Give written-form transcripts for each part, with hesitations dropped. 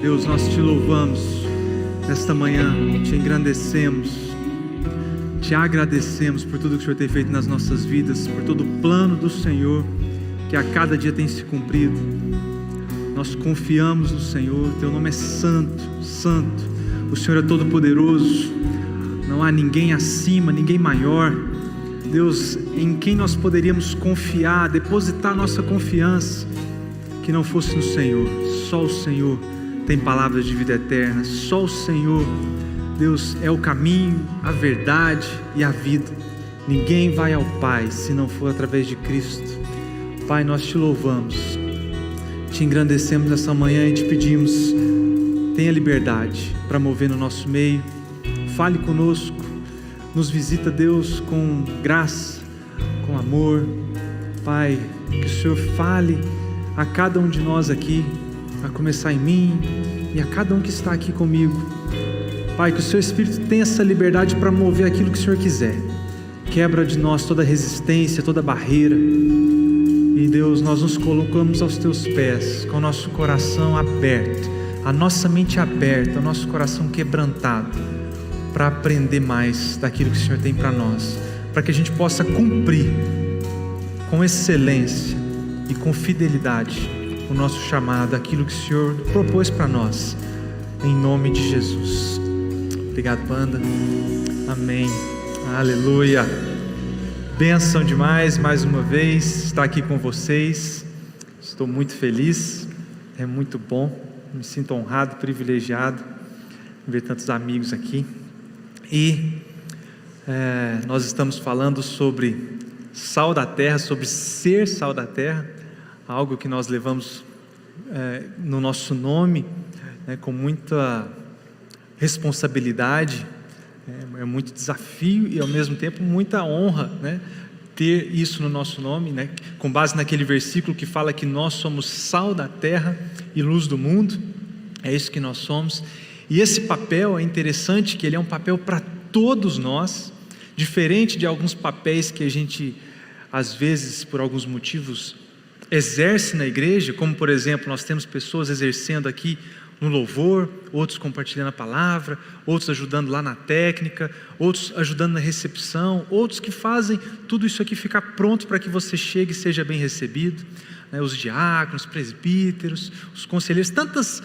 Deus, nós te louvamos nesta manhã, te engrandecemos, te agradecemos por tudo que o Senhor tem feito nas nossas vidas, por todo o plano do Senhor que a cada dia tem se cumprido. Nós confiamos no Senhor, teu nome é santo, santo, o Senhor é todo poderoso, não há ninguém acima, ninguém maior. Deus, em quem nós poderíamos confiar, depositar nossa confiança, que não fosse no Senhor. Só o Senhor tem palavras de vida eterna, só o Senhor, Deus, é o caminho, a verdade e a vida. Ninguém vai ao Pai se não for através de Cristo. Pai, nós te louvamos, te engrandecemos nessa manhã e te pedimos, tenha liberdade para mover no nosso meio, fale conosco, nos visita, Deus, com graça, com amor. Pai, que o Senhor fale a cada um de nós aqui, a começar em mim e a cada um que está aqui comigo. Pai, que o Seu Espírito tenha essa liberdade para mover aquilo que o Senhor quiser. Quebra de nós toda resistência, toda barreira. E Deus, nós nos colocamos aos Teus pés, com o nosso coração aberto, a nossa mente aberta, o nosso coração quebrantado, para aprender mais daquilo que o Senhor tem para nós, para que a gente possa cumprir com excelência e com fidelidade o nosso chamado, aquilo que o Senhor propôs para nós, em nome de Jesus. Obrigado, banda. Amém. Aleluia. Bênção demais, mais uma vez, estar aqui com vocês. Estou muito feliz, é muito bom, me sinto honrado, privilegiado em ver tantos amigos aqui. E nós estamos falando sobre sal da terra, sobre ser sal da terra, algo que nós levamos no nosso nome, com muita responsabilidade, é muito desafio e ao mesmo tempo muita honra, ter isso no nosso nome, com base naquele versículo que fala que nós somos sal da terra e luz do mundo. É isso que nós somos. E esse papel é interessante, que ele é um papel para todos nós, diferente de alguns papéis que a gente, às vezes, por alguns motivos, exerce na igreja, como por exemplo, nós temos pessoas exercendo aqui no louvor, outros compartilhando a palavra, outros ajudando lá na técnica, outros ajudando na recepção, outros que fazem tudo isso aqui ficar pronto para que você chegue e seja bem recebido, os diáconos, os presbíteros, os conselheiros, tantas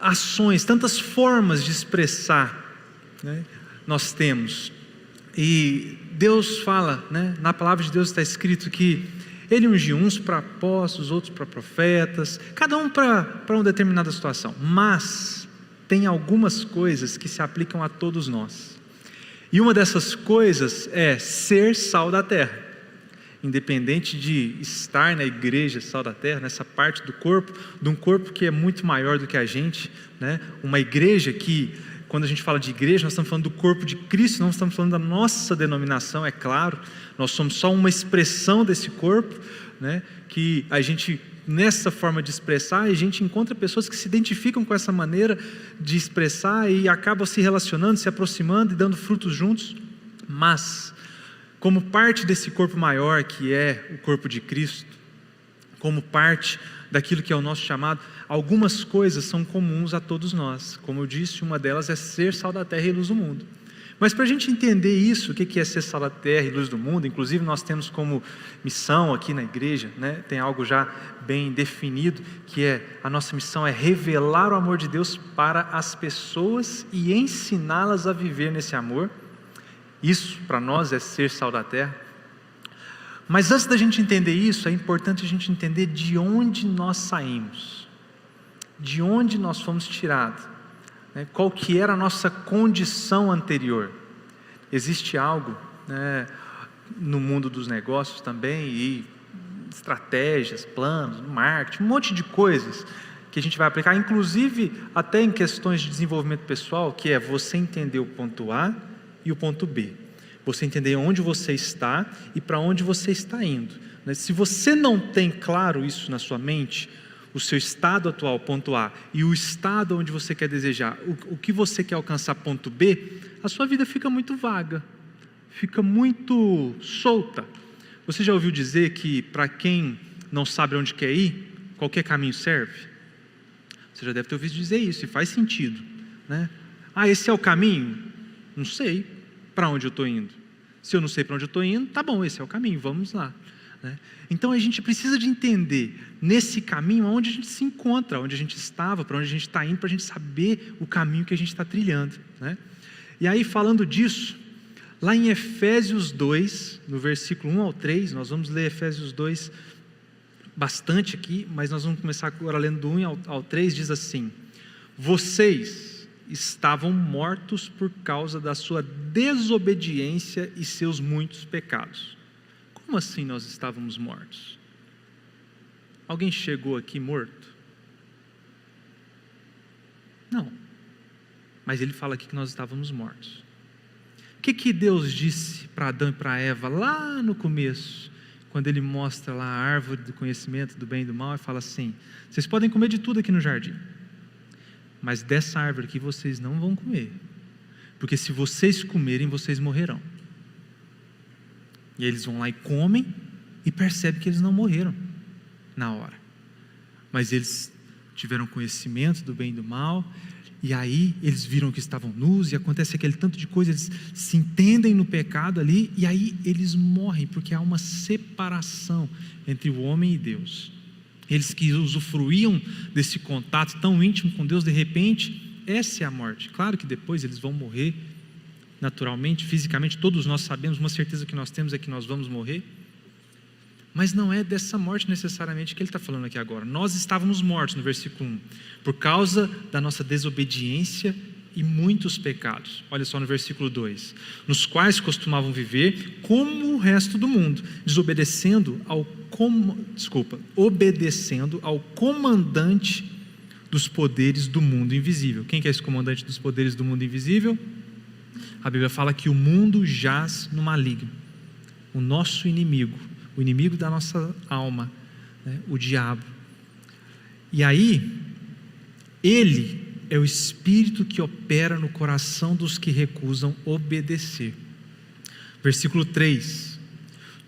ações, tantas formas de expressar, nós temos. E Deus fala, na palavra de Deus está escrito que Ele ungiu uns para apóstolos, outros para profetas, cada um para uma determinada situação, mas tem algumas coisas que se aplicam a todos nós, e uma dessas coisas é ser sal da terra. Independente de estar na igreja sal da terra, nessa parte do corpo, de um corpo que é muito maior do que a gente, uma igreja que, quando a gente fala de igreja, nós estamos falando do corpo de Cristo, não estamos falando da nossa denominação, é claro, nós somos só uma expressão desse corpo, que a gente, nessa forma de expressar, a gente encontra pessoas que se identificam com essa maneira de expressar e acabam se relacionando, se aproximando e dando frutos juntos, mas como parte desse corpo maior que é o corpo de Cristo, como parte daquilo que é o nosso chamado, algumas coisas são comuns a todos nós. Como eu disse, uma delas é ser sal da terra e luz do mundo. Mas para a gente entender isso, o que é ser sal da terra e luz do mundo, inclusive nós temos como missão aqui na igreja, tem algo já bem definido, que a nossa missão é revelar o amor de Deus para as pessoas e ensiná-las a viver nesse amor. Isso para nós é ser sal da terra. Mas antes da gente entender isso, é importante a gente entender de onde nós saímos, de onde nós fomos tirados, qual que era a nossa condição anterior. Existe algo no mundo dos negócios também, e estratégias, planos, marketing, um monte de coisas que a gente vai aplicar, inclusive até em questões de desenvolvimento pessoal, que é você entender o ponto A e o ponto B. Você entender onde você está e para onde você está indo. Se você não tem claro isso na sua mente, o seu estado atual, ponto A, e o estado onde você quer desejar, o que você quer alcançar, ponto B, a sua vida fica muito vaga, fica muito solta. Você já ouviu dizer que para quem não sabe onde quer ir, qualquer caminho serve? Você já deve ter ouvido dizer isso, e faz sentido, né? Esse é o caminho? Não sei para onde eu estou indo. Se eu não sei para onde eu estou indo, tá bom, esse é o caminho, vamos lá, né? Então a gente precisa de entender nesse caminho onde a gente se encontra, onde a gente estava, para onde a gente está indo, para a gente saber o caminho que a gente está trilhando, né? E aí, falando disso, lá em Efésios 2, no versículo 1 ao 3, nós vamos ler Efésios 2 bastante aqui, mas nós vamos começar agora lendo do 1 ao 3, diz assim: vocês estavam mortos por causa da sua desobediência e seus muitos pecados. Como assim nós estávamos mortos? Alguém chegou aqui morto? Não. Mas ele fala aqui que nós estávamos mortos. O que Deus disse para Adão e para Eva lá no começo, quando ele mostra lá a árvore do conhecimento do bem e do mal e fala assim: vocês podem comer de tudo aqui no jardim, mas dessa árvore aqui vocês não vão comer, porque se vocês comerem, vocês morrerão. E eles vão lá e comem e percebem que eles não morreram na hora, mas eles tiveram conhecimento do bem e do mal, e aí eles viram que estavam nus, e acontece aquele tanto de coisa, eles se entendem no pecado ali, e aí eles morrem, porque há uma separação entre o homem e Deus. Eles que usufruíam desse contato tão íntimo com Deus, de repente, essa é a morte. Claro que depois eles vão morrer, naturalmente, fisicamente, todos nós sabemos, uma certeza que nós temos é que nós vamos morrer, mas não é dessa morte necessariamente que ele está falando aqui agora. Nós estávamos mortos, no versículo 1, por causa da nossa desobediência e muitos pecados. Olha só no versículo 2: nos quais costumavam viver como o resto do mundo, obedecendo ao comandante dos poderes do mundo invisível. Quem que é esse comandante dos poderes do mundo invisível? A Bíblia fala que o mundo jaz no maligno. O nosso inimigo, o inimigo da nossa alma, né? O diabo. E aí, ele é o espírito que opera no coração dos que recusam obedecer. Versículo 3: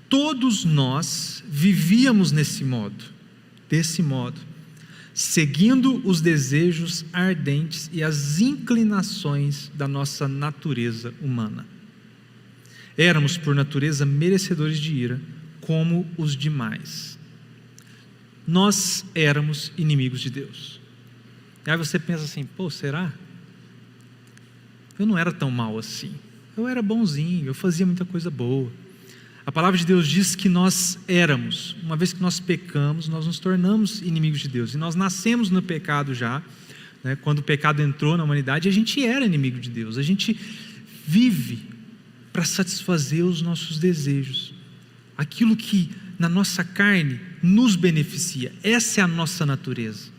todos nós vivíamos desse modo, seguindo os desejos ardentes e as inclinações da nossa natureza humana. Éramos por natureza merecedores de ira, como os demais. Nós éramos inimigos de Deus. Aí você pensa assim: pô, será? Eu não era tão mal assim. Eu era bonzinho, eu fazia muita coisa boa. A palavra de Deus diz que nós éramos, uma vez que nós pecamos, nós nos tornamos inimigos de Deus. E nós nascemos no pecado já, né? Quando o pecado entrou na humanidade, a gente era inimigo de Deus. A gente vive para satisfazer os nossos desejos, aquilo que na nossa carne nos beneficia. Essa é a nossa natureza.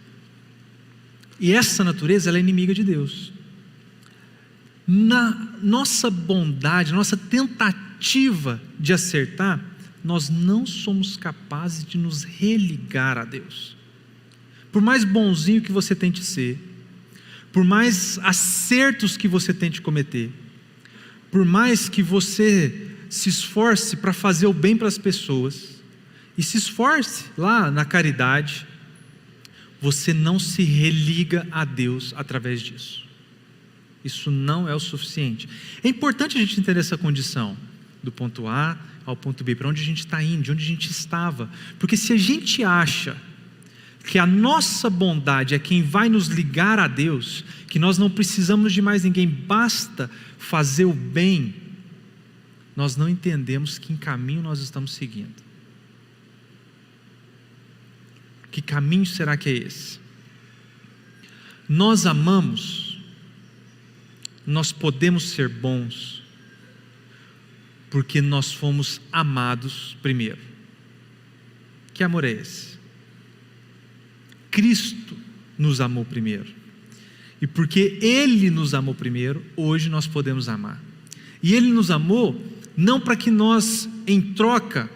E essa natureza, ela é inimiga de Deus. Na nossa bondade, nossa tentativa de acertar, nós não somos capazes de nos religar a Deus. Por mais bonzinho que você tente ser, por mais acertos que você tente cometer, por mais que você se esforce para fazer o bem para as pessoas, e se esforce lá na caridade, você não se religa a Deus através disso. Isso não é o suficiente. É importante a gente entender essa condição, do ponto A ao ponto B, para onde a gente está indo, de onde a gente estava, porque se a gente acha que a nossa bondade é quem vai nos ligar a Deus, que nós não precisamos de mais ninguém, basta fazer o bem, nós não entendemos que caminho nós estamos seguindo. Que caminho será que é esse? Nós amamos, nós podemos ser bons, porque nós fomos amados primeiro. Que amor é esse? Cristo nos amou primeiro, e porque Ele nos amou primeiro, hoje nós podemos amar. E Ele nos amou não para que nós, em troca,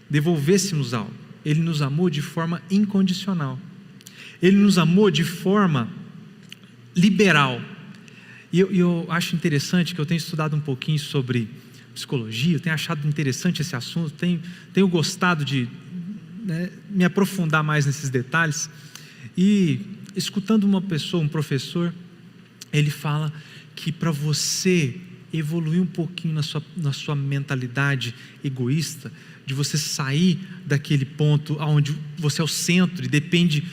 devolvêssemos algo. Ele nos amou de forma incondicional. Ele nos amou de forma liberal. E eu acho interessante, que eu tenho estudado um pouquinho sobre psicologia, eu tenho achado interessante esse assunto, tenho gostado de me aprofundar mais nesses detalhes. E escutando uma pessoa, um professor, ele fala que para você evoluir um pouquinho na sua mentalidade egoísta, de você sair daquele ponto onde você é o centro e depende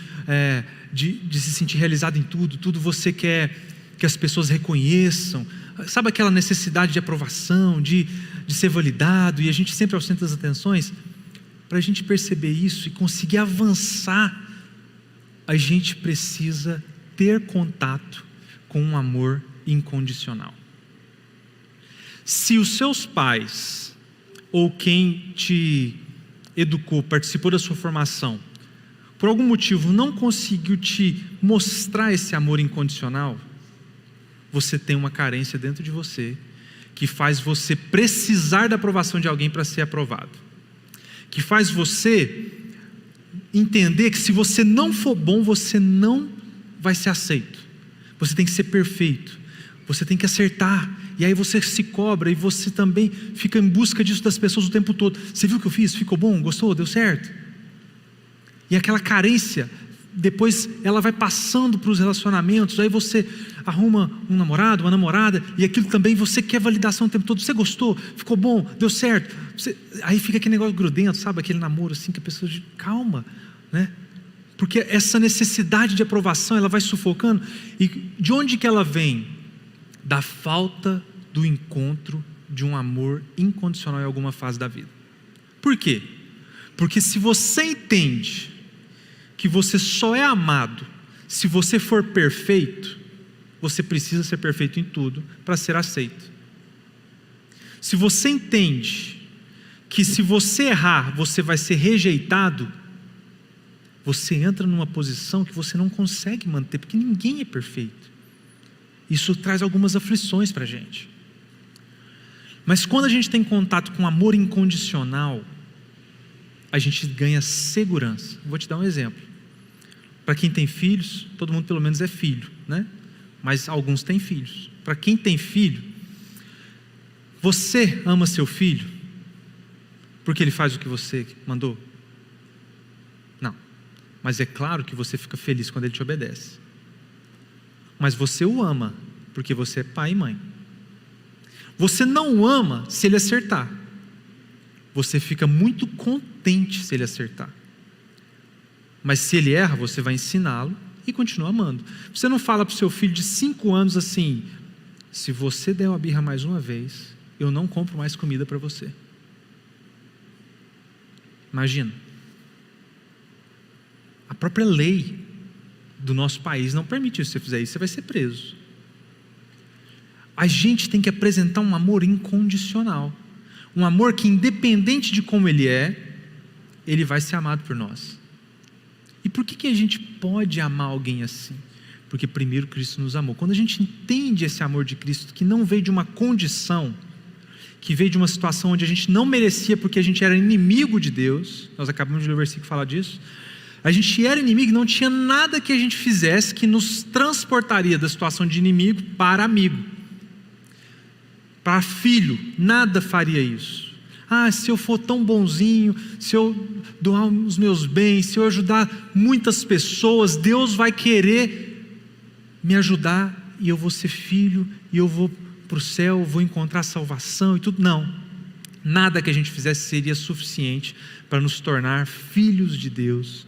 de se sentir realizado em tudo você quer que as pessoas reconheçam, sabe aquela necessidade de aprovação, de ser validado, e a gente sempre é o centro das atenções. Para a gente perceber isso e conseguir avançar, a gente precisa ter contato com um amor incondicional. Se os seus pais, ou quem te educou, participou da sua formação, por algum motivo não conseguiu te mostrar esse amor incondicional, você tem uma carência dentro de você, que faz você precisar da aprovação de alguém para ser aprovado, que faz você entender que se você não for bom, você não vai ser aceito, você tem que ser perfeito, você tem que acertar, e aí você se cobra, e você também fica em busca disso das pessoas o tempo todo. Você viu o que eu fiz? Ficou bom? Gostou? Deu certo? E aquela carência, depois ela vai passando para os relacionamentos, aí você arruma um namorado, uma namorada, e aquilo também você quer validação o tempo todo. Você gostou? Ficou bom? Deu certo? Aí fica aquele negócio grudento, sabe? Aquele namoro assim que a pessoa diz, calma, né? Porque essa necessidade de aprovação, ela vai sufocando. E de onde que ela vem? Da falta do encontro de um amor incondicional em alguma fase da vida. Por quê? Porque se você entende que você só é amado se você for perfeito, você precisa ser perfeito em tudo para ser aceito. Se você entende que se você errar, você vai ser rejeitado, você entra numa posição que você não consegue manter, porque ninguém é perfeito. Isso traz algumas aflições para a gente. Mas quando a gente tem contato com amor incondicional, a gente ganha segurança. Vou te dar um exemplo. Para quem tem filhos, todo mundo pelo menos é filho, né? Mas alguns têm filhos. Para quem tem filho, você ama seu filho porque ele faz o que você mandou? Não. Mas é claro que você fica feliz quando ele te obedece. Mas você o ama porque você é pai e mãe. Você não o ama se ele acertar. Você fica muito contente se ele acertar. Mas se ele erra, você vai ensiná-lo e continua amando. Você não fala para o seu filho de 5 anos assim, se você der uma birra mais uma vez, eu não compro mais comida para você. Imagina. A própria lei do nosso país não permite isso. Se você fizer isso, você vai ser preso. A gente tem que apresentar um amor incondicional. Um amor que, independente de como ele é, ele vai ser amado por nós. E por que a gente pode amar alguém assim? Porque primeiro Cristo nos amou. Quando a gente entende esse amor de Cristo, que não veio de uma condição, que veio de uma situação onde a gente não merecia porque a gente era inimigo de Deus, nós acabamos de ler o versículo que fala disso, a gente era inimigo, não tinha nada que a gente fizesse que nos transportaria da situação de inimigo para amigo, para filho, nada faria isso. Se eu for tão bonzinho, se eu doar os meus bens, se eu ajudar muitas pessoas, Deus vai querer me ajudar e eu vou ser filho e eu vou para o céu, vou encontrar salvação e tudo. Não, nada que a gente fizesse seria suficiente para nos tornar filhos de Deus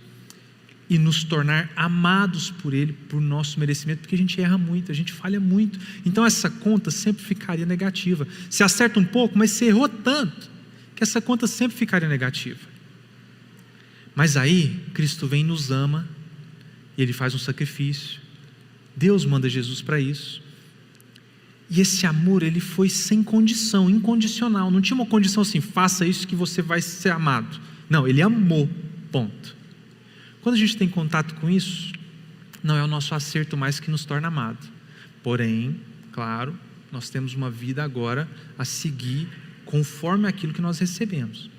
e nos tornar amados por Ele, por nosso merecimento, porque a gente erra muito, a gente falha muito. Então essa conta sempre ficaria negativa. Você acerta um pouco, mas você errou tanto que essa conta sempre ficaria negativa. Mas aí Cristo vem e nos ama, e Ele faz um sacrifício. Deus manda Jesus para isso. E esse amor, ele foi sem condição, incondicional. Não tinha uma condição assim, faça isso que você vai ser amado. Não, Ele amou, ponto. Quando a gente tem contato com isso, não é o nosso acerto mais que nos torna amado. Porém, claro, nós temos uma vida agora a seguir conforme aquilo que nós recebemos.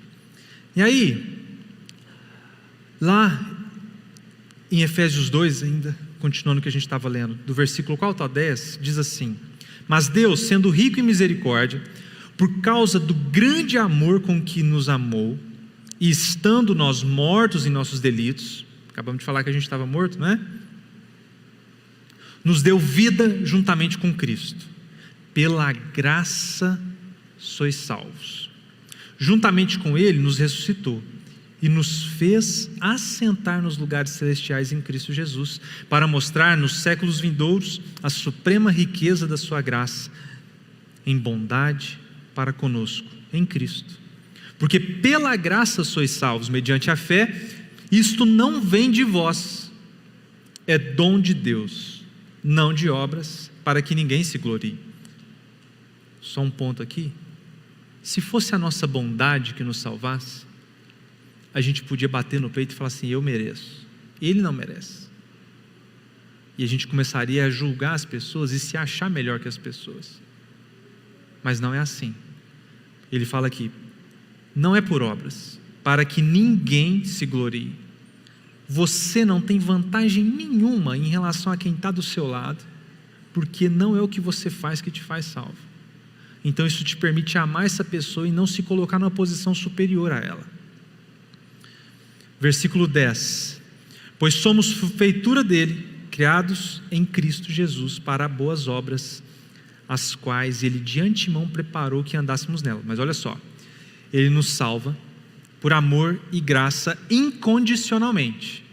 E aí, lá em Efésios 2, ainda continuando o que a gente estava lendo, do versículo 4 ao 10, diz assim: mas Deus, sendo rico em misericórdia, por causa do grande amor com que nos amou, e estando nós mortos em nossos delitos, acabamos de falar que a gente estava morto, não é? nos deu vida juntamente com Cristo. Pela graça sois salvos. Juntamente com Ele nos ressuscitou e nos fez assentar nos lugares celestiais em Cristo Jesus, para mostrar nos séculos vindouros a suprema riqueza da sua graça, em bondade para conosco, em Cristo. Porque pela graça sois salvos, mediante a fé. Isto não vem de vós, é dom de Deus, não de obras, para que ninguém se glorie. Só um ponto aqui: se fosse a nossa bondade que nos salvasse, a gente podia bater no peito e falar assim: eu mereço, ele não merece. E a gente começaria a julgar as pessoas e se achar melhor que as pessoas. Mas não é assim. Ele fala aqui: não é por obras, para que ninguém se glorie. Você não tem vantagem nenhuma em relação a quem está do seu lado, porque não é o que você faz que te faz salvo. Então isso te permite amar essa pessoa e não se colocar numa posição superior a ela. Versículo 10: pois somos feitura dele, criados em Cristo Jesus para boas obras, as quais ele de antemão preparou que andássemos nela. Mas olha só, ele nos salva por amor e graça incondicionalmente.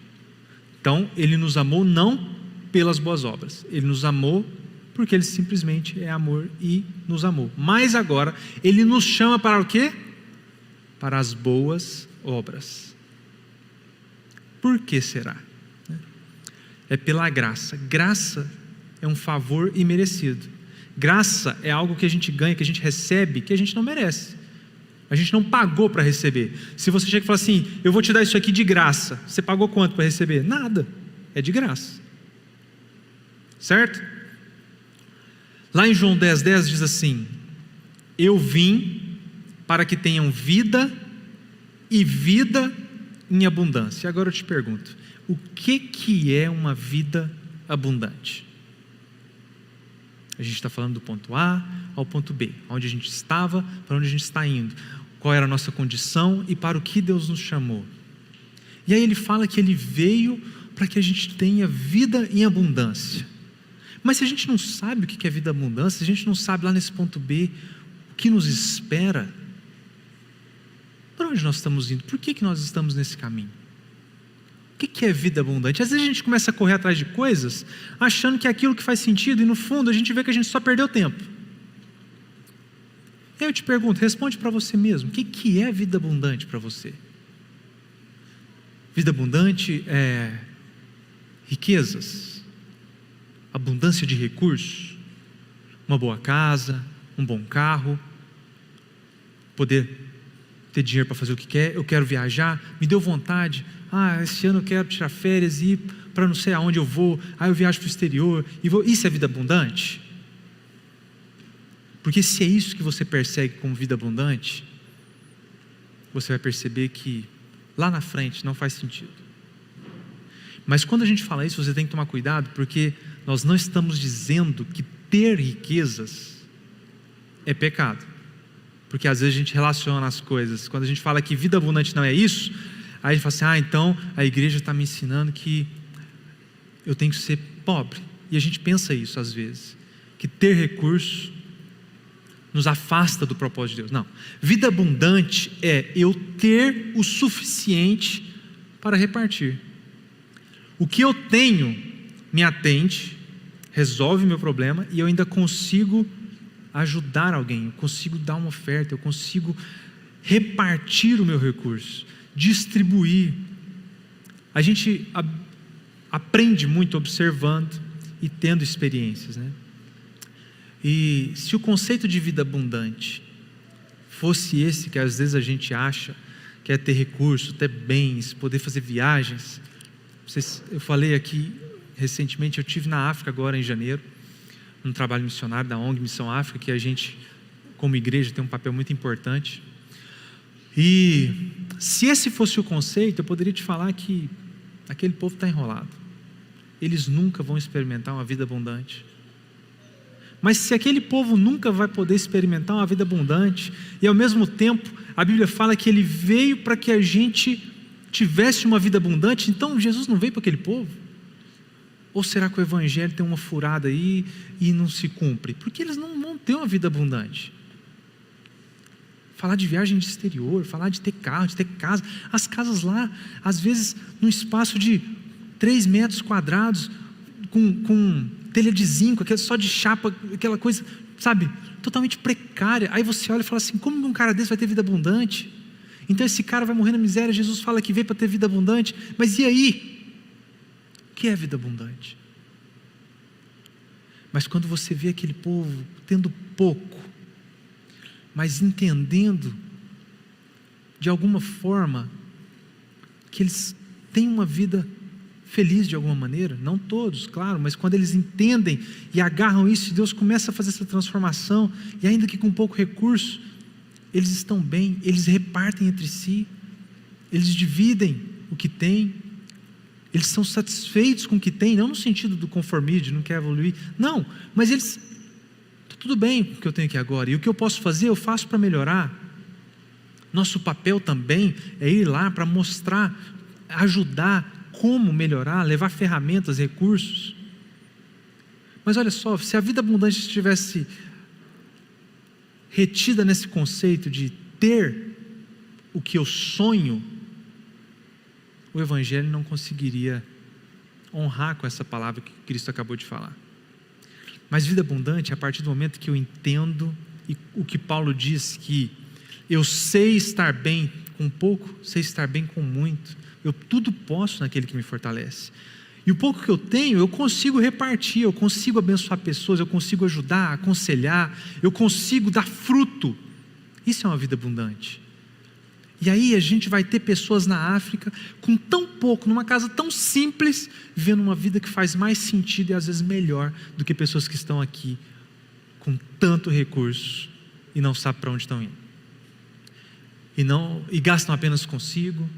Então ele nos amou não pelas boas obras, ele nos amou porque ele simplesmente é amor e nos amou. Mas agora ele nos chama para o quê? Para as boas obras. Por que será? É pela graça. Graça é um favor imerecido. Graça é algo que a gente ganha, que a gente recebe, que a gente não merece. A gente não pagou para receber. Se você chega e fala assim: eu vou te dar isso aqui de graça, você pagou quanto para receber? Nada, é de graça, certo? Lá em João 10,10 diz assim: eu vim para que tenham vida e vida em abundância. E agora eu te pergunto: o que é uma vida abundante? A gente está falando do ponto A ao ponto B, onde a gente estava, para onde a gente está indo, qual era a nossa condição e para o que Deus nos chamou. E aí ele fala que ele veio para que a gente tenha vida em abundância. Mas se a gente não sabe o que é vida em abundância, se a gente não sabe lá nesse ponto B o que nos espera, para onde nós estamos indo? Por que nós estamos nesse caminho? O que é vida abundante? Às vezes a gente começa a correr atrás de coisas achando que é aquilo que faz sentido, e no fundo a gente vê que a gente só perdeu tempo. E aí eu te pergunto, responde para você mesmo: o que é vida abundante para você? Vida abundante é riquezas, abundância de recursos, uma boa casa, um bom carro, poder ter dinheiro para fazer o que quer. Eu quero viajar, me deu vontade, esse ano eu quero tirar férias e ir para não sei aonde eu vou, eu viajo para o exterior, e vou. Isso é vida abundante? Porque se é isso que você persegue como vida abundante, você vai perceber que lá na frente não faz sentido. Mas quando a gente fala isso, você tem que tomar cuidado, porque nós não estamos dizendo que ter riquezas é pecado. Porque às vezes a gente relaciona as coisas. Quando a gente fala que vida abundante não é isso, aí a gente fala assim: então a igreja está me ensinando que eu tenho que ser pobre. E a gente pensa isso às vezes, que ter recursos nos afasta do propósito de Deus. Não, vida abundante é eu ter o suficiente para repartir. O que eu tenho me atende, resolve meu problema, e eu ainda consigo ajudar alguém, eu consigo dar uma oferta, eu consigo repartir o meu recurso, distribuir. A gente aprende muito observando e tendo experiências, né? E se o conceito de vida abundante fosse esse que às vezes a gente acha, que é ter recurso, ter bens, poder fazer viagens. Eu falei aqui recentemente, eu estive na África agora em janeiro, num trabalho missionário da ONG Missão África, que a gente, como igreja, tem um papel muito importante. E se esse fosse o conceito, eu poderia te falar que aquele povo está enrolado. Eles nunca vão experimentar uma vida abundante. Mas se aquele povo nunca vai poder experimentar uma vida abundante, e ao mesmo tempo a Bíblia fala que ele veio para que a gente tivesse uma vida abundante, então Jesus não veio para aquele povo? Ou será que o evangelho tem uma furada aí e não se cumpre? Porque eles não vão ter uma vida abundante. Falar de viagem de exterior, falar de ter carro, de ter casa. As casas lá, às vezes, num espaço de 3 metros quadrados, com telha de zinco, só de chapa, aquela coisa, sabe, totalmente precária. Aí você olha e fala assim, como um cara desse vai ter vida abundante? Então esse cara vai morrer na miséria, Jesus fala que veio para ter vida abundante, mas e aí? O que é vida abundante? Mas quando você vê aquele povo tendo pouco, mas entendendo, de alguma forma, que eles têm uma vida feliz de alguma maneira, não todos, claro, mas quando eles entendem e agarram isso, Deus começa a fazer essa transformação, e ainda que com pouco recurso, eles estão bem, eles repartem entre si, eles dividem o que têm, eles são satisfeitos com o que têm, não no sentido do conformismo, de não quer evoluir, não, mas eles, tudo bem com o que eu tenho aqui agora, e o que eu posso fazer, eu faço para melhorar. Nosso papel também é ir lá para mostrar, ajudar, como melhorar, levar ferramentas, recursos. Mas olha só, se a vida abundante estivesse retida nesse conceito de ter o que eu sonho, o evangelho não conseguiria honrar com essa palavra que Cristo acabou de falar. Mas vida abundante é a partir do momento que eu entendo e o que Paulo diz, que eu sei estar bem com pouco, sei estar bem com muito. Eu tudo posso naquele que me fortalece. E o pouco que eu tenho, eu consigo repartir, eu consigo abençoar pessoas, eu consigo ajudar, aconselhar, eu consigo dar fruto. Isso é uma vida abundante. E aí a gente vai ter pessoas na África com tão pouco, numa casa tão simples, vivendo uma vida que faz mais sentido e às vezes melhor do que pessoas que estão aqui com tanto recurso e não sabem para onde estão indo. E gastam apenas consigo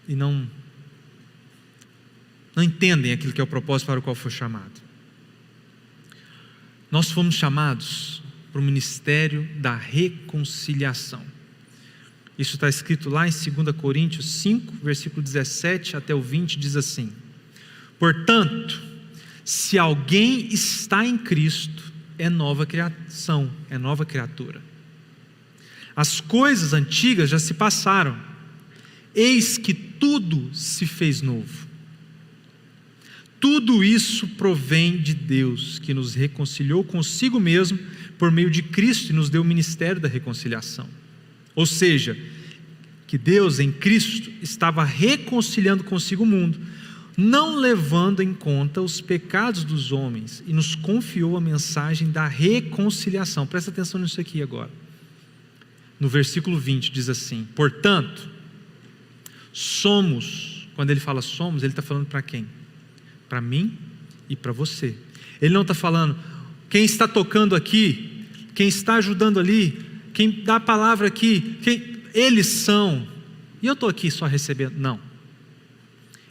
e não entendem aquilo que é o propósito para o qual foi chamado. Nós fomos chamados para o ministério da reconciliação. Isso está escrito lá em 2 Coríntios 5, versículo 17 até o 20, diz assim: portanto, se alguém está em Cristo, é nova criação, é nova criatura. As coisas antigas já se passaram, eis que tudo se fez novo. Tudo isso provém de Deus, que nos reconciliou consigo mesmo por meio de Cristo e nos deu o ministério da reconciliação. Ou seja, que Deus em Cristo estava reconciliando consigo o mundo, não levando em conta os pecados dos homens, e nos confiou a mensagem da reconciliação. Presta atenção nisso aqui agora. No versículo 20 diz assim: portanto, somos, quando ele fala somos, ele está falando para quem? Para mim e para você. Ele não está falando quem está tocando aqui, quem está ajudando ali, quem dá a palavra aqui, eles são, e eu estou aqui só recebendo. Não.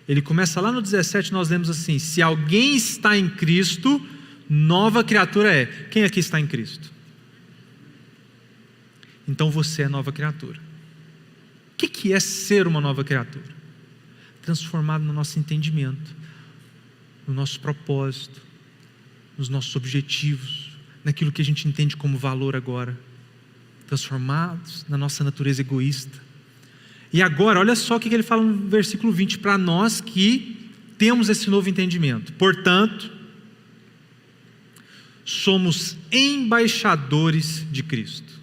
Ele começa lá no 17, nós lemos assim: se alguém está em Cristo, nova criatura é. Quem aqui está em Cristo? Então você é nova criatura. O que é ser uma nova criatura? Transformado no nosso entendimento, no nosso propósito, nos nossos objetivos, naquilo que a gente entende como valor agora, transformados na nossa natureza egoísta. E agora, olha só o que ele fala no versículo 20, para nós que temos esse novo entendimento. Portanto, somos embaixadores de Cristo.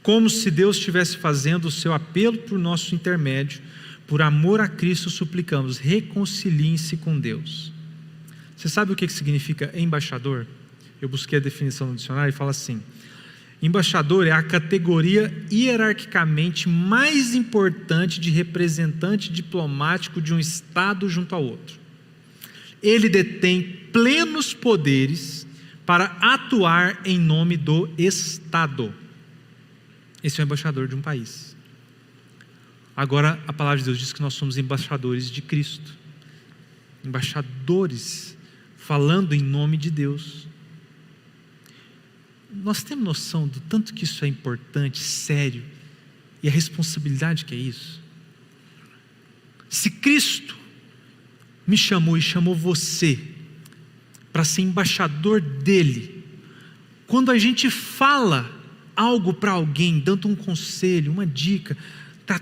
Como se Deus estivesse fazendo o seu apelo por nosso intermédio, por amor a Cristo suplicamos, reconciliem-se com Deus. Você sabe o que significa embaixador? Eu busquei a definição no dicionário e fala assim: embaixador é a categoria hierarquicamente mais importante de representante diplomático de um Estado junto ao outro. Ele detém plenos poderes para atuar em nome do Estado. Esse é o embaixador de um país. Agora a palavra de Deus diz que nós somos embaixadores de Cristo, embaixadores falando em nome de Deus. Nós temos noção do tanto que isso é importante, sério, e a responsabilidade que é isso. Se Cristo me chamou e chamou você para ser embaixador dele, quando a gente fala algo para alguém, dando um conselho, uma dica,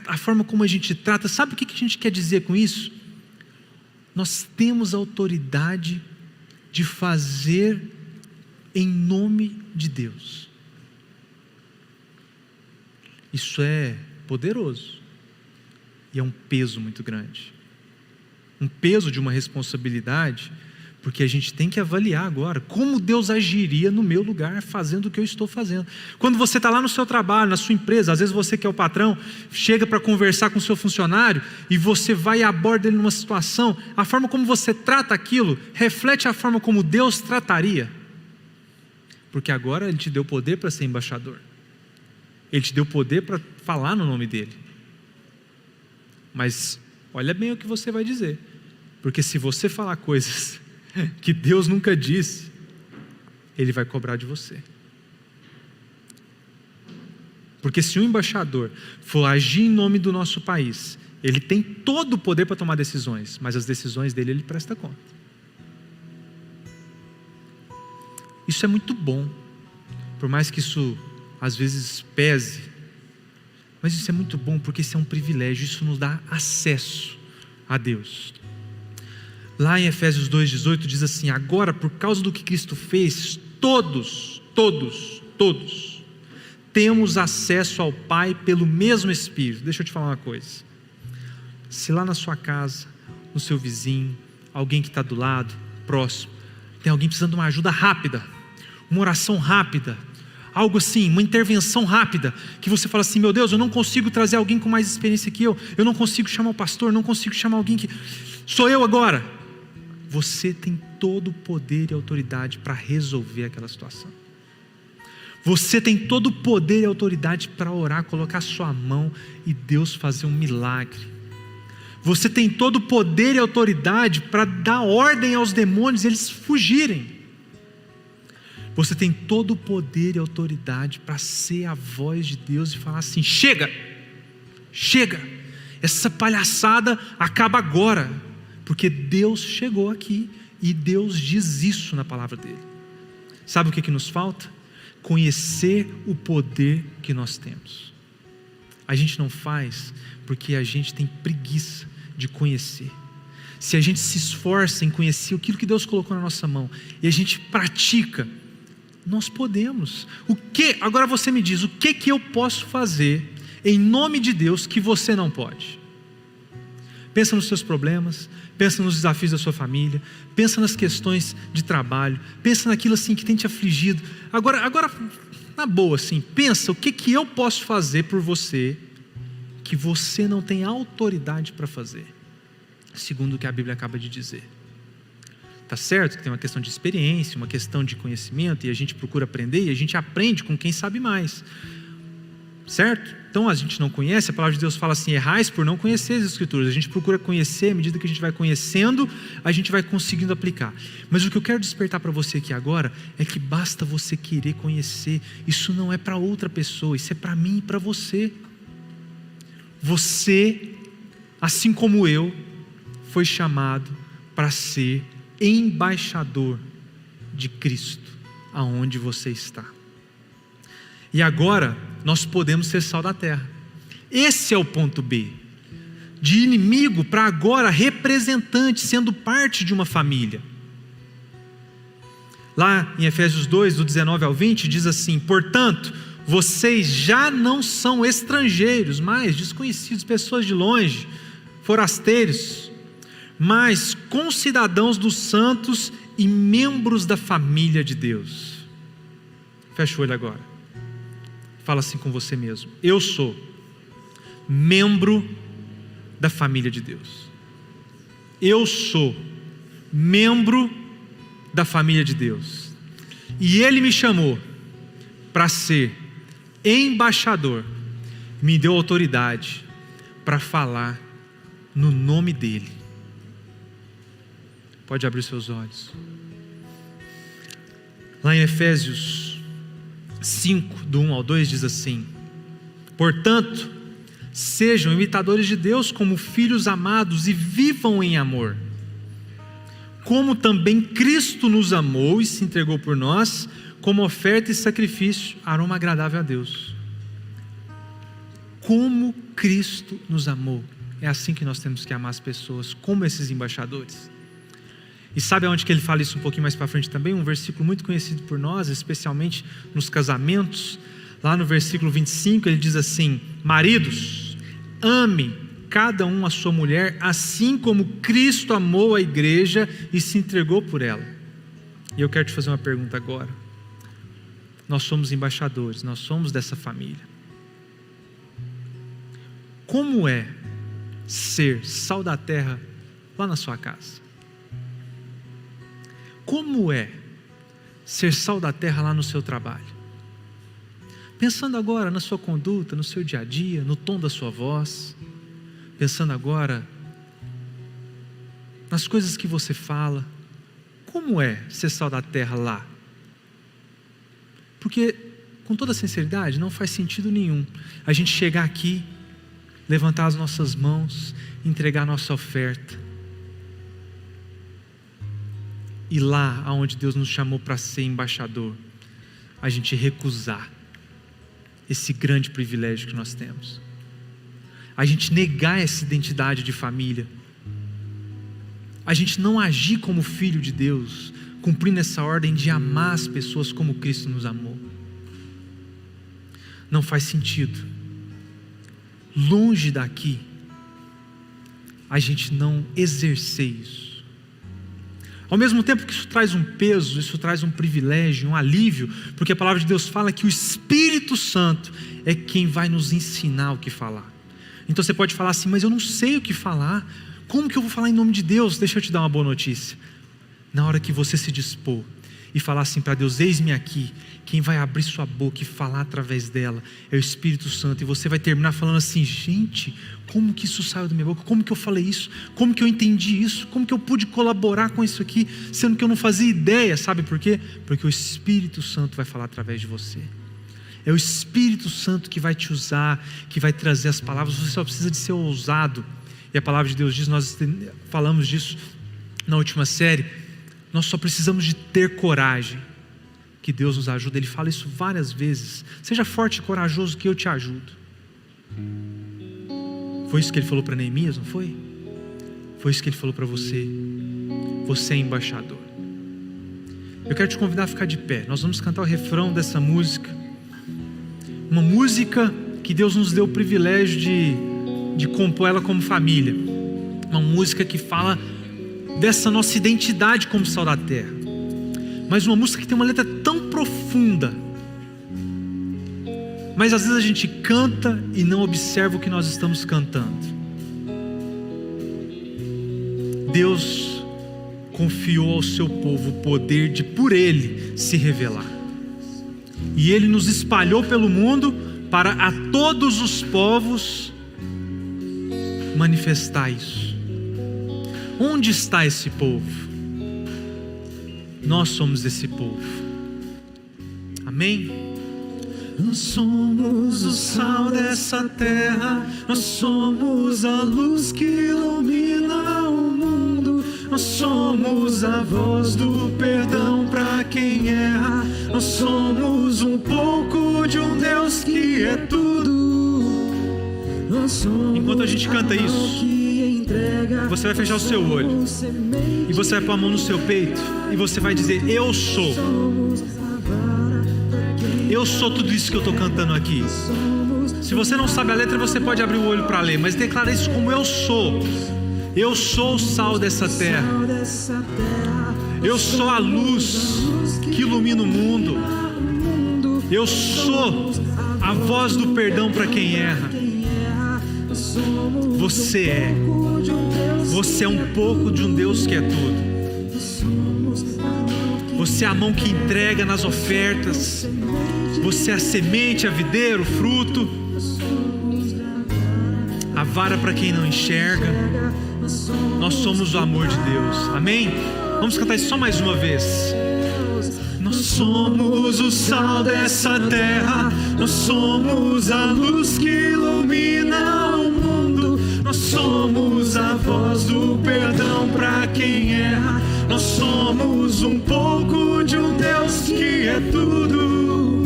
a forma como a gente trata, sabe o que a gente quer dizer com isso? Nós temos autoridade de fazer em nome de Deus. Isso é poderoso e é um peso muito grande, um peso de uma responsabilidade, porque a gente tem que avaliar agora como Deus agiria no meu lugar fazendo o que eu estou fazendo. Quando você está lá no seu trabalho, na sua empresa, às vezes você que é o patrão, chega para conversar com o seu funcionário e você vai e aborda ele numa situação, a forma como você trata aquilo reflete a forma como Deus trataria, porque agora Ele te deu poder para ser embaixador, Ele te deu poder para falar no nome dEle. Mas olha bem o que você vai dizer, porque se você falar coisas que Deus nunca disse, Ele vai cobrar de você. Porque se um embaixador for agir em nome do nosso país, ele tem todo o poder para tomar decisões, mas as decisões dele ele presta conta. Isso é muito bom, por mais que isso às vezes pese, mas isso é muito bom porque isso é um privilégio, isso nos dá acesso a Deus. Lá em Efésios 2,18 diz assim: agora por causa do que Cristo fez, todos temos acesso ao Pai pelo mesmo Espírito. Deixa eu te falar uma coisa, se lá na sua casa, no seu vizinho, alguém que está do lado, próximo, tem alguém precisando de uma ajuda rápida, uma oração rápida, algo assim, uma intervenção rápida, que você fala assim: meu Deus, eu não consigo trazer alguém com mais experiência que eu não consigo chamar o pastor, não consigo chamar alguém que... sou eu agora. Você tem todo o poder e autoridade para resolver aquela situação. Você tem todo o poder e autoridade para orar, colocar sua mão e Deus fazer um milagre. Você tem todo o poder e autoridade para dar ordem aos demônios e eles fugirem. Você tem todo o poder e autoridade para ser a voz de Deus e falar assim: chega, essa palhaçada acaba agora, porque Deus chegou aqui e Deus diz isso na palavra dele. Sabe o que nos falta? Conhecer o poder que nós temos. A gente não faz porque a gente tem preguiça de conhecer. Se a gente se esforça em conhecer aquilo que Deus colocou na nossa mão e a gente pratica, nós podemos. Agora você me diz, o que eu posso fazer em nome de Deus que você não pode? Pensa nos seus problemas, pensa nos desafios da sua família, pensa nas questões de trabalho, pensa naquilo assim que tem te afligido. Agora na boa assim, pensa o que eu posso fazer por você que você não tem autoridade para fazer, segundo o que a Bíblia acaba de dizer. Tá certo que tem uma questão de experiência, uma questão de conhecimento, e a gente procura aprender, e a gente aprende com quem sabe mais, certo? Então a gente não conhece, a palavra de Deus fala assim: errais por não conhecer as Escrituras. A gente procura conhecer, à medida que a gente vai conhecendo, a gente vai conseguindo aplicar. Mas o que eu quero despertar para você aqui agora é que basta você querer conhecer. Isso não é para outra pessoa, isso é para mim e para você. Você, assim como eu, foi chamado para ser embaixador de Cristo aonde você está. E agora nós podemos ser sal da terra. Esse é o ponto B. De inimigo para agora representante, sendo parte de uma família. Lá em Efésios 2, do 19 ao 20, diz assim: portanto, vocês já não são estrangeiros, mais desconhecidos, pessoas de longe, forasteiros, mas concidadãos dos santos e membros da família de Deus. Fecha o olho agora. Fala assim com você mesmo: eu sou membro da família de Deus. Eu sou membro da família de Deus. E Ele me chamou para ser embaixador, me deu autoridade para falar no nome dEle. Pode abrir seus olhos. Lá em Efésios 5, do 1 ao 2, diz assim: portanto, sejam imitadores de Deus como filhos amados e vivam em amor, como também Cristo nos amou e se entregou por nós, como oferta e sacrifício, aroma agradável a Deus. Como Cristo nos amou. É assim que nós temos que amar as pessoas, como esses embaixadores. E sabe aonde que ele fala isso um pouquinho mais para frente também? Um versículo muito conhecido por nós, especialmente nos casamentos. Lá no versículo 25 ele diz assim: maridos, amem cada um a sua mulher, assim como Cristo amou a igreja e se entregou por ela. E eu quero te fazer uma pergunta agora. Nós somos embaixadores, nós somos dessa família. Como é ser sal da terra lá na sua casa? Como é ser sal da terra lá no seu trabalho? Pensando agora na sua conduta, no seu dia a dia, no tom da sua voz. Pensando agora nas coisas que você fala. Como é ser sal da terra lá? Porque, com toda sinceridade, não faz sentido nenhum a gente chegar aqui, levantar as nossas mãos, entregar a nossa oferta, e lá aonde Deus nos chamou para ser embaixador, a gente recusar esse grande privilégio que nós temos, a gente negar essa identidade de família, a gente não agir como filho de Deus, cumprindo essa ordem de amar as pessoas como Cristo nos amou. Não faz sentido. Longe daqui, a gente não exercer isso. Ao mesmo tempo que isso traz um peso, isso traz um privilégio, um alívio, porque a palavra de Deus fala que o Espírito Santo é quem vai nos ensinar o que falar. Então você pode falar assim: mas eu não sei o que falar, como que eu vou falar em nome de Deus? Deixa eu te dar uma boa notícia. Na hora que você se dispor e falar assim para Deus: eis-me aqui, quem vai abrir sua boca e falar através dela é o Espírito Santo, e você vai terminar falando assim: gente, como que isso saiu da minha boca? Como que eu falei isso? Como que eu entendi isso? Como que eu pude colaborar com isso aqui, sendo que eu não fazia ideia? Sabe por quê? Porque o Espírito Santo vai falar através de você. É o Espírito Santo que vai te usar, que vai trazer as palavras. Você só precisa de ser ousado. E a palavra de Deus diz, nós falamos disso na última série, nós só precisamos de ter coragem, que Deus nos ajuda. Ele fala isso várias vezes: seja forte e corajoso que eu te ajudo. Foi isso que ele falou para Neemias, não foi? Foi isso que ele falou para você. Você é embaixador. Eu quero te convidar a ficar de pé. Nós vamos cantar o refrão dessa música, uma música que Deus nos deu o privilégio de compor ela como família. Uma música que fala dessa nossa identidade como sal da terra, mas uma música que tem uma letra tão profunda, mas às vezes a gente canta e não observa o que nós estamos cantando. Deus confiou ao seu povo o poder de por Ele se revelar, e Ele nos espalhou pelo mundo para a todos os povos manifestar isso. Onde está esse povo? Nós somos esse povo. Amém? Nós somos o sal dessa terra, nós somos a luz que ilumina o mundo, nós somos a voz do perdão para quem erra, nós somos um pouco de um Deus que é tudo. Enquanto a gente canta isso, você vai fechar o seu olho e você vai pôr a mão no seu peito e você vai dizer: eu sou tudo isso que eu estou cantando aqui. Se você não sabe a letra, você pode abrir o olho para ler, mas declara isso como: eu sou o sal dessa terra, eu sou a luz que ilumina o mundo, eu sou a voz do perdão para quem erra. Você é um pouco de um Deus que é tudo. Você é a mão que entrega nas ofertas, você é a semente, a videira, o fruto, a vara para quem não enxerga. Nós somos o amor de Deus. Amém? Vamos cantar isso só mais uma vez. Nós somos o sal dessa terra, nós somos a luz que ilumina o mundo, nós somos a voz do perdão para quem erra, Nós somos um pouco de um Deus que é tudo.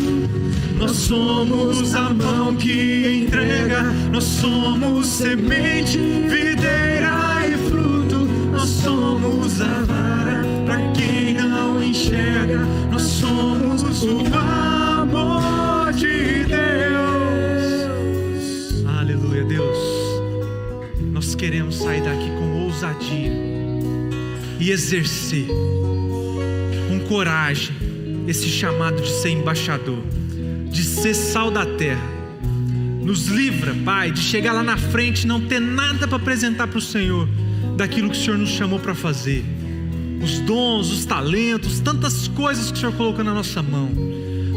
Nós somos a mão que entrega. Nós somos semente, videira e fruto. Nós somos a vara para quem não enxerga. Nós somos o amor de Deus. Aleluia, Deus. Nós queremos sair daqui com ousadia e exercer com coragem esse chamado de ser embaixador, de ser sal da terra. Nos livra, Pai, de chegar lá na frente e não ter nada para apresentar para o Senhor daquilo que o Senhor nos chamou para fazer. Os dons, os talentos, tantas coisas que o Senhor colocou na nossa mão.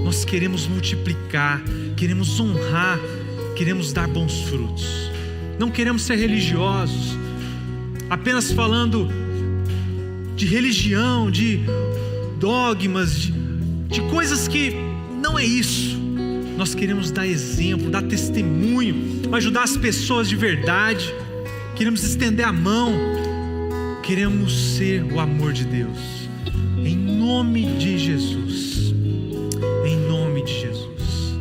Nós queremos multiplicar, queremos honrar, queremos dar bons frutos. Não queremos ser religiosos, apenas falando de religião, de dogmas, de coisas que não é isso. Nós queremos dar exemplo, dar testemunho, ajudar as pessoas de verdade. Queremos estender a mão. Queremos ser o amor de Deus. Em nome de Jesus. Em nome de Jesus.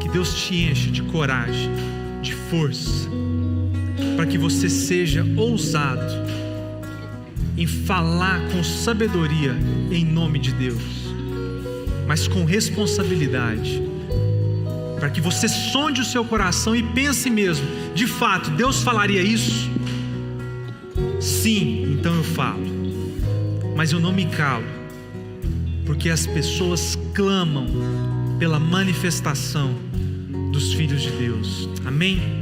Que Deus te enche de coragem, de força, para que você seja ousado em falar com sabedoria em nome de Deus, mas com responsabilidade, para que você sonde o seu coração e pense mesmo: de fato, Deus falaria isso? Sim, então eu falo, mas eu não me calo, porque as pessoas clamam pela manifestação dos filhos de Deus. Amém?